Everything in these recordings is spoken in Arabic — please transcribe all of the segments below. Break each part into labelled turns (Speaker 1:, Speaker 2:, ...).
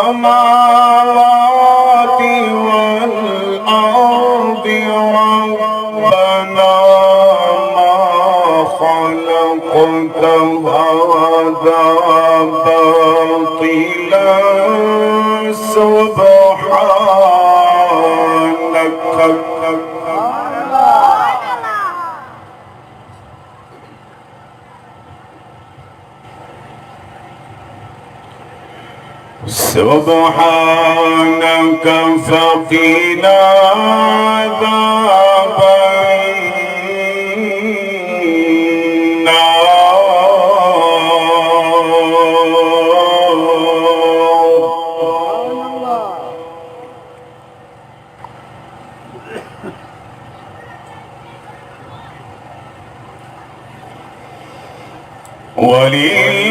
Speaker 1: السماوات والأرض ربنا ما خلقت هذا باطلا سبحانك فقنا عذاب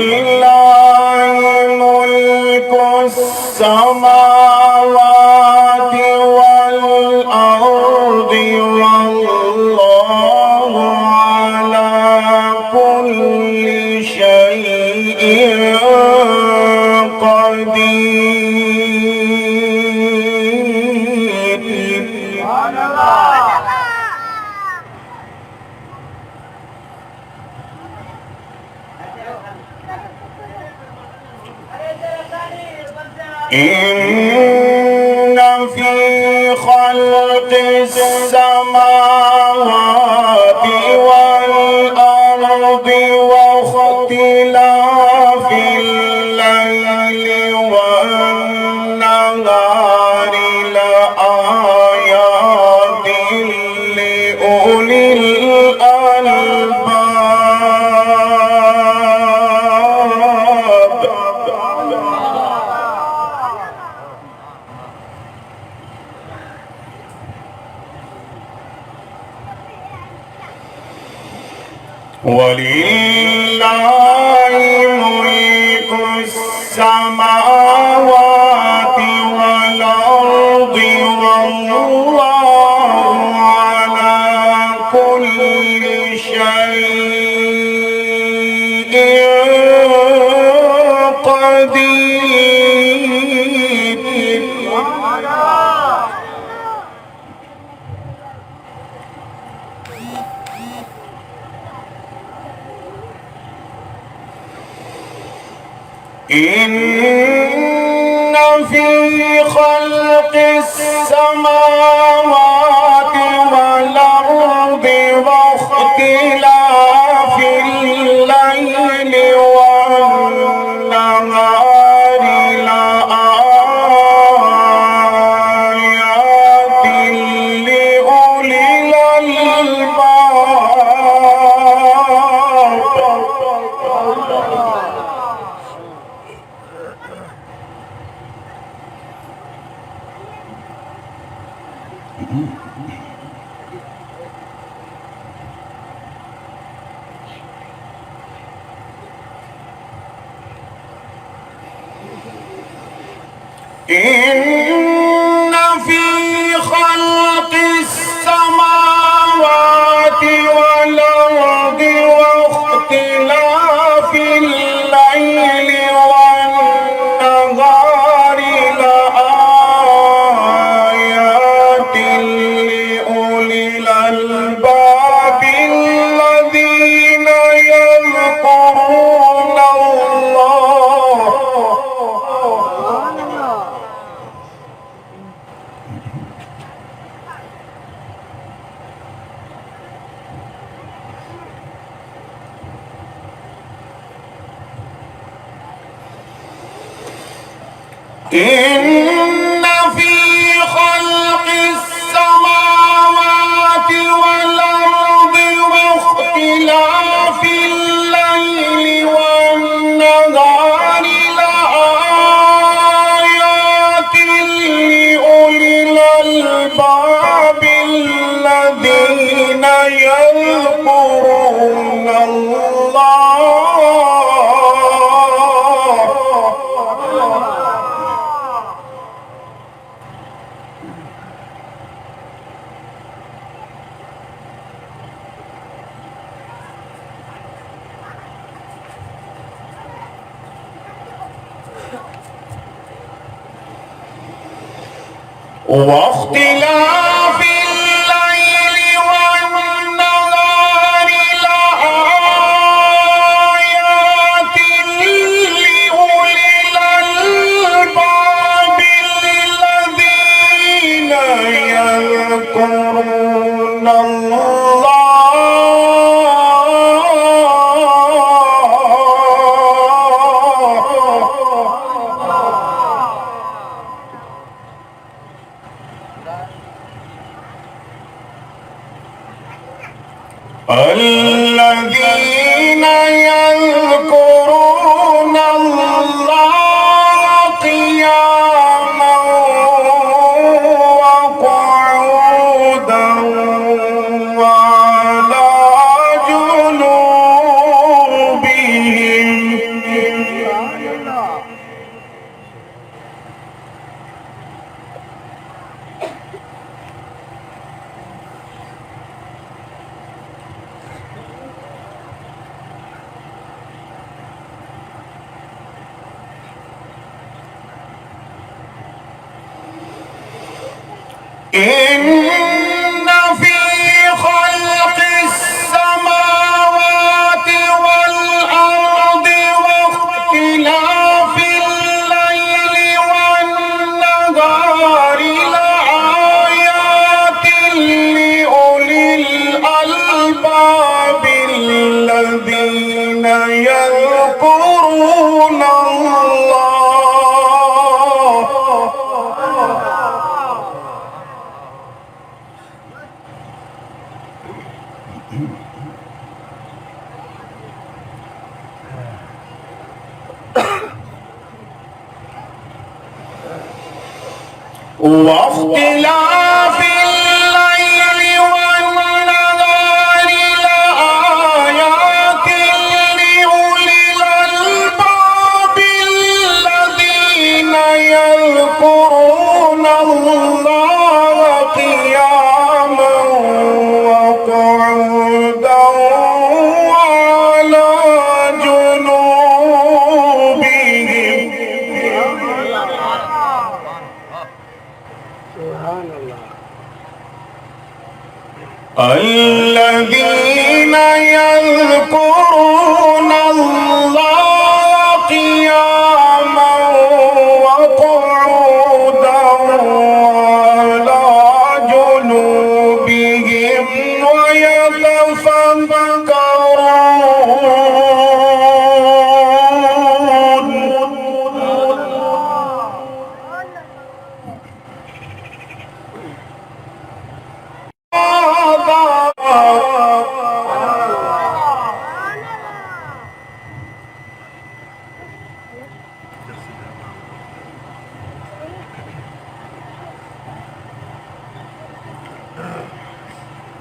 Speaker 1: ولله ملك السماوات والأرض والله على كل شيء قدير. إن في خلق السماوات والأرض واختلاف الليل والنهار لآيات لأولي الألباب. ولله ملك السماوات والأرض والله على كل شيء قدير. إن في خلق السماوات والأرض واختلاف الليل والنهار لآيات لأولي الألباب. إن في خلق السماوات والأرض واختلاف الليل والنهار لآيات لأولي الألباب الذين يذكرون الله إن في خلق السماوات والأرض واختلاف الليل والنهار لآيات لأولي الألباب الذين يذكرون الله واختلاف الليل والنهار لآيات لأولي الألباب الذين يذكرون الله الذين يذكرون الله قياما وقعودا وعلى جنوبهم إن في خلق السماوات والأرض واختلاف الليل والنهار لآيات لأولي الألباب الذين يذكرون الله واختلاف الليل والنهار لآيات لأولي الألباب الذين يذكرون الله قياما وقعودا وعلى جنوبهم.
Speaker 2: سبحان الله.
Speaker 1: الذين يذكرون الله قياما وقعودا وعلى جنوبهم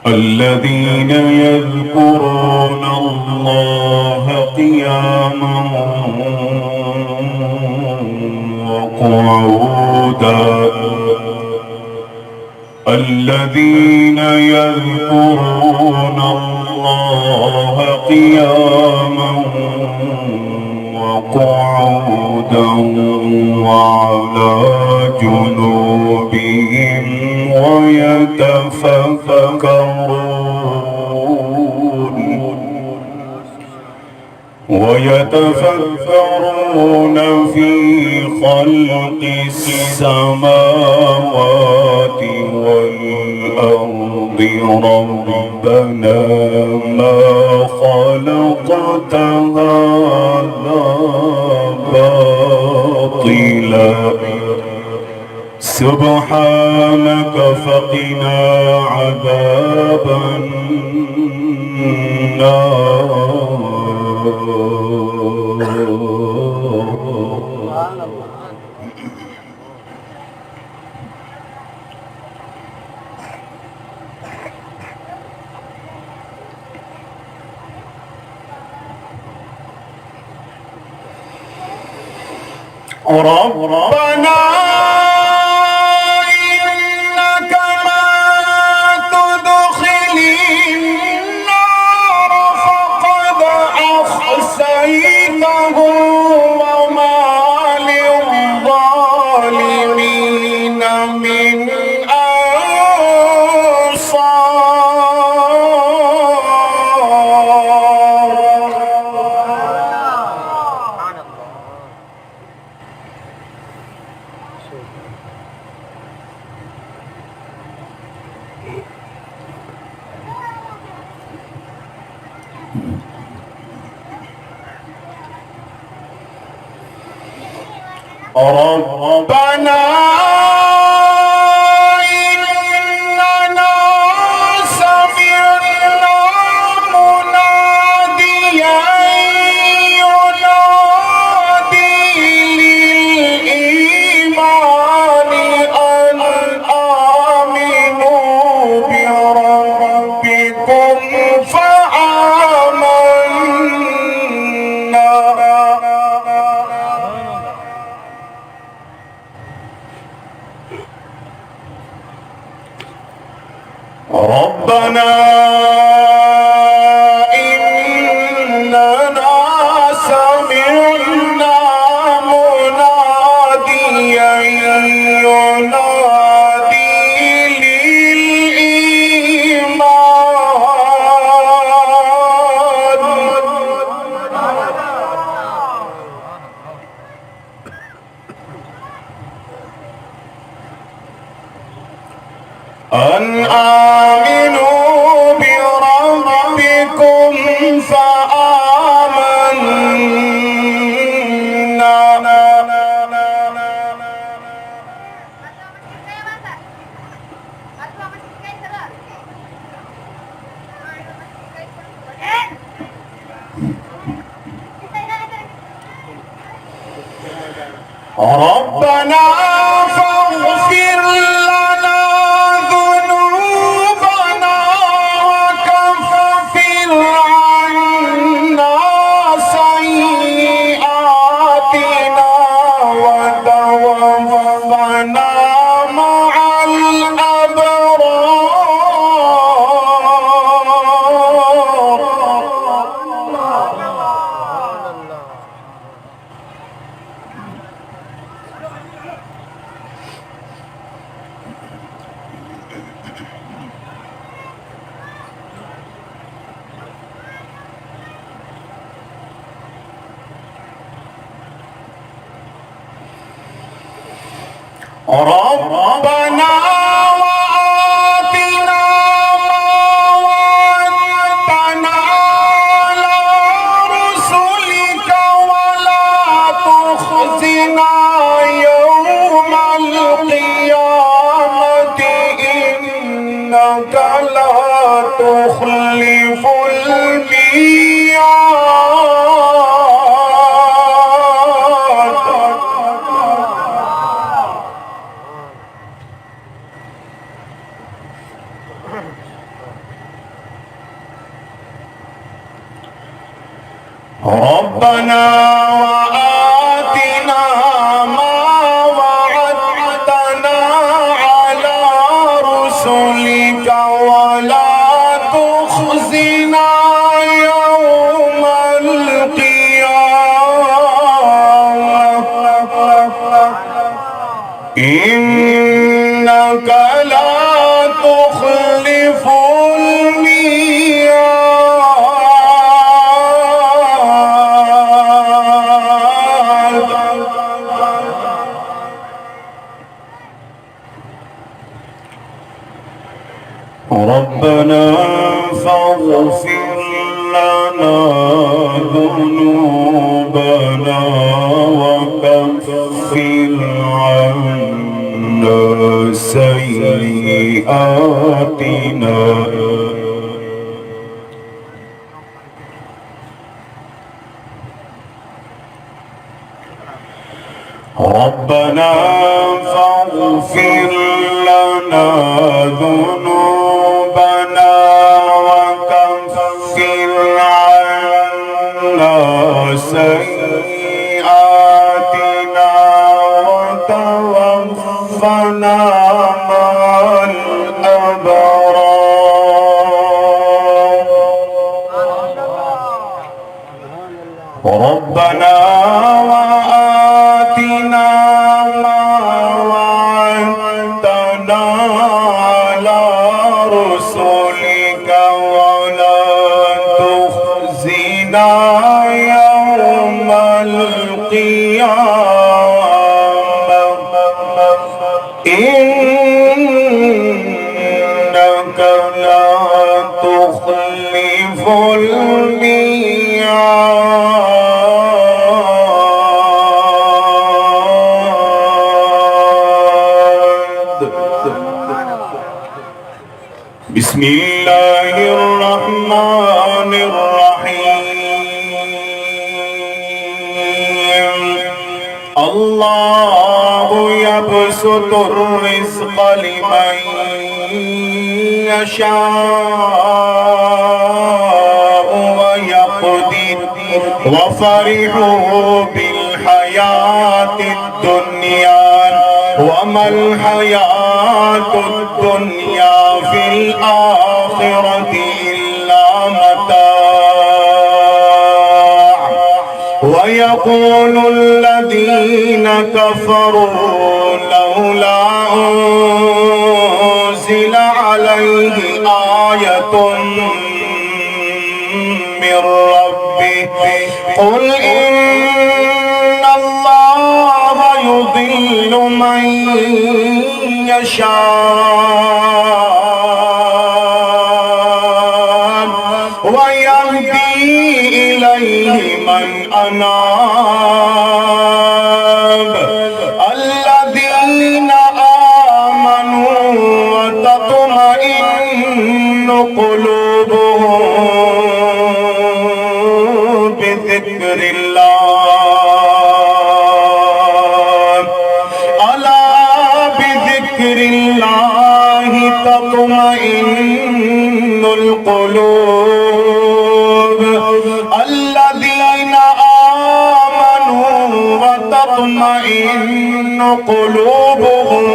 Speaker 1: الذين يذكرون الله قياما وقعودا الذين يذكرون الله قياما وقعودا وعلى جنوبهم ويتفكرون في خلق السماوات والأرض ربنا ما خلقت هذا باطلا سبحانك فقنا عذاب النار. ربنا إنك من تدخل النار فقد أخزيته وما للظالمين من ربنا إننا سمعنا مناديا ينادي للإيمان أن آمنوا بربكم فآمنا. ربنا إننا سمعنا مناديا ينادي للإيمان أن آمنوا بربكم فآمنا. ربنا فاغفر لنا ذنوبنا وكفر عنا سيئاتنا وتوفنا مع الأبرار. ربنا وآتنا ما وعدتنا على رسلك ولا تخزنا يوم القيامة إنك لا تخلف الميعاد. ربنا وآتنا ما وعدتنا على رسلك ولا تخزنا يوم القيامة إنك لا تخلف ربنا فاغفر لنا ذنوبنا وكفر عنا سيئاتنا ربنا فاغفر لنا ذنوبنا وكفر عنا سيئاتنا وتوفنا مع الأبرار. ربنا وآتنا ما وعدتنا على رسلك ولا تخزنا يوم القيامة إنك لا تخلف الميعاد. بسم الله الرحمن الرحيم. الله يبسط الرزق لمن يشاء ويقدر وفرحوا بالحياة الدنيا وما الحياة الدنيا في الآخرة إلا متاع. ويقول الذين كفروا لولا أنزل عليه آية من ربه قل إن الله يضل من يشاء ويهدي إليه من أناب. الذين آمنوا وتطمئن قلوبهم بذكر الله. ألا بذكر الله تطمئن القلوب. الذين آمنوا وتطمئن قلوبهم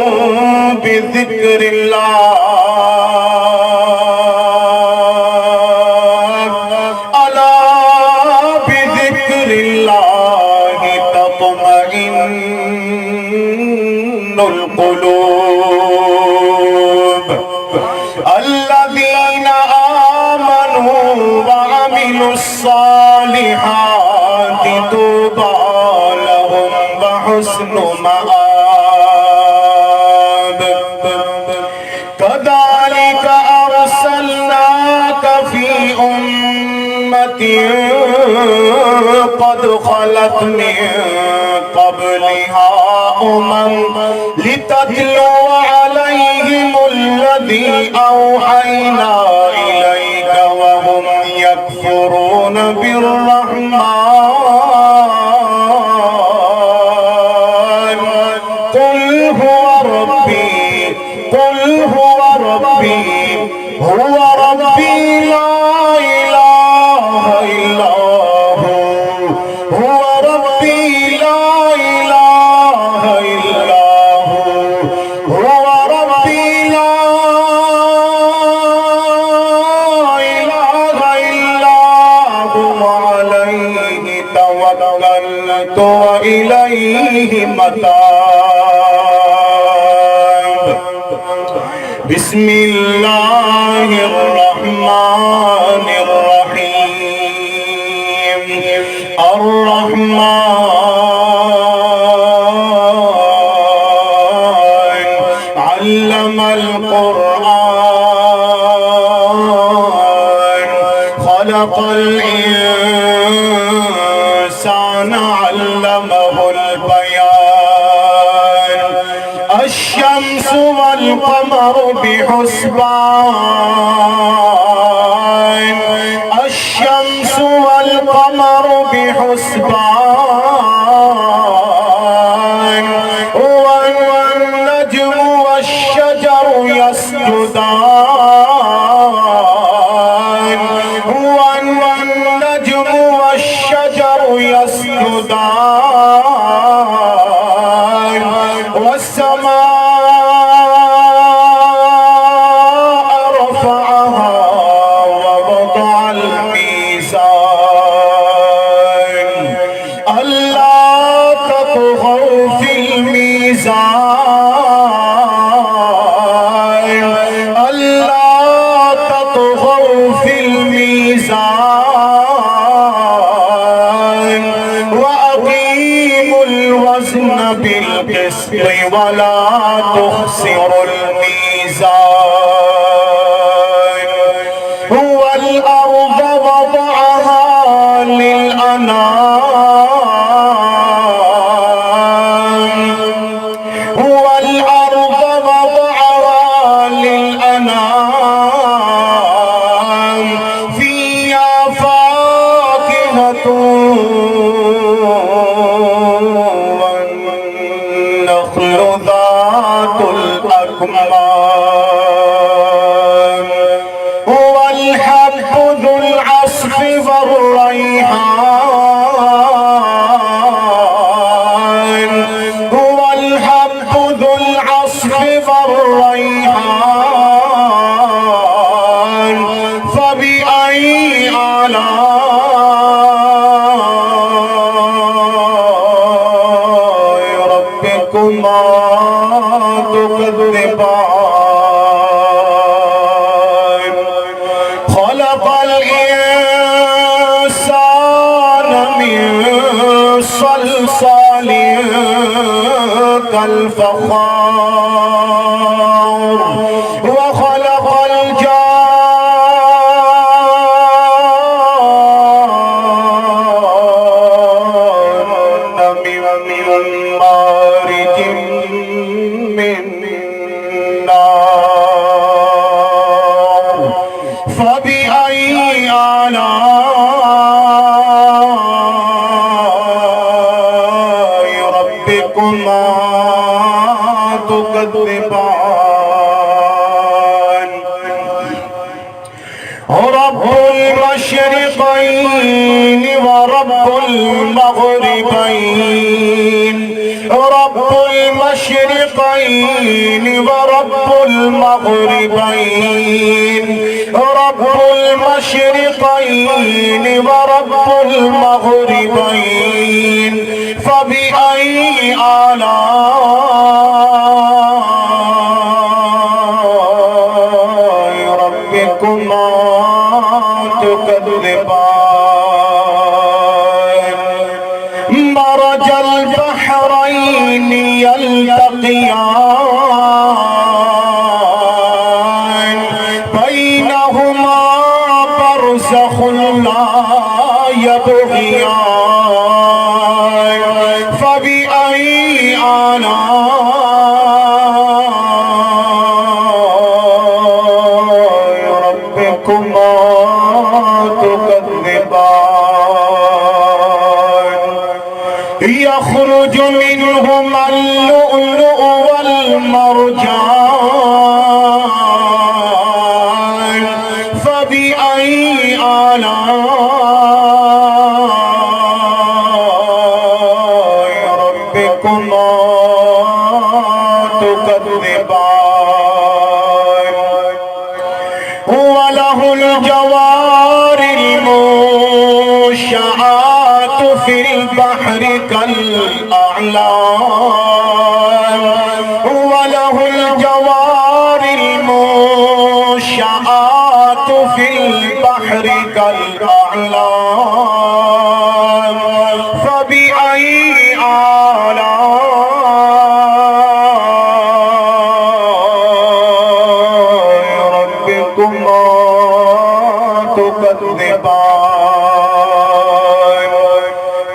Speaker 1: بذكر الله. ألا بذكر الله تطمئن القلوب. الذين آمنوا وعملوا الصالحات طوبى لهم وحسن مآب. كذلك أرسلناك في أمة قد خلت من قبلها لتتلو عليهم الذي أوحينا إليك وهم يكفرون بالرحمن. قل هو ربي هو ربي لا إله إلا هو ربي لا إله إلا هو ربي لا إله إلا هو عليه توكلت وإليه متاب. بسم الله الرحمن الرحيم. الرحمن علم القرآن خلق الإنسان علمه البيان. الشمس والقمر بحسبان. الشمس والقمر بحسبان. والنجم والشجر يسجدان. والنجم والشجر يسجدان. والسماء رفعها ووضع الميزان. ألا تطغوا في الميزان. ألا تطغوا في الميزان. وأقيموا الوزن بالقسط ولا تخسر الميزان والأرض وضعها للأنام والأرض وضعها للأنام فيها فاكهة والنخل ذات الأكمام والحب ذو العصف والريحان والحب ذو العصف والريحان فبأي آلاء ربكما تكذبان خلق الإنسان من صلصال كالفخار وخلق الجان من مارج من نار فبأي آلاء ربكما تكذبان رب المشرقين ورب المغربين رب المشرقين ورب المغربين رب المشرقين ورب المغربين فبأي آلاء ربكما تكذبان مرج البحرين يلتقيان بينهما برزخ لا يبغيان فبأي آلاء ربكما تكذبان يخرج منهما اللؤلؤ والمرجان فبأي آلاء ربكما تكذبان وله الجوار المنشآت في البحر كالأعلام وله الجوار المنشآت في البحر كالأعلام فبأي آلاء ربكما تكذبان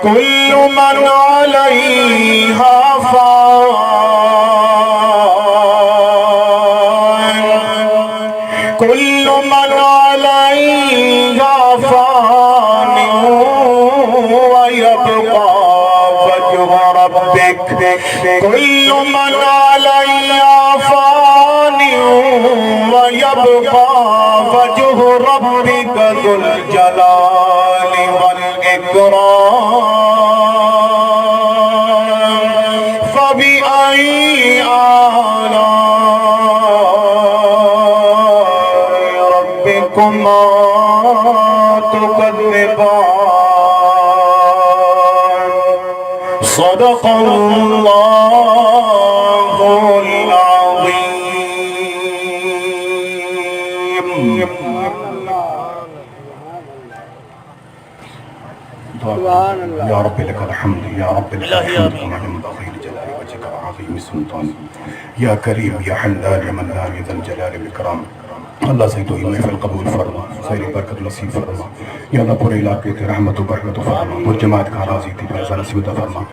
Speaker 1: كل من عليها فان كل من عليها فان ويبقى وجه ربك كل من عليها فان ويبقى وجه ربك ذو الجلال والإكرام فبأي آلاء ربكما تكذبان صدق الله العظيم يا رب لك الحمد يا رب لك الحمد كما ينبغي لجلال وجهك وعظيم
Speaker 2: अज़ीम सुल्तान या करीम या हन्नान या मन्नान या ज़ल जलाल वल इकराम। अल्लाह से तो महफिल कबूल फरमा, खैर बरकत नसीब फरमा। या अल्लाह पूरे इलाके ते रहमत व बरकत फरमा, पूरी जमात का राज़ी थी फैज़ा नसीब फरमा।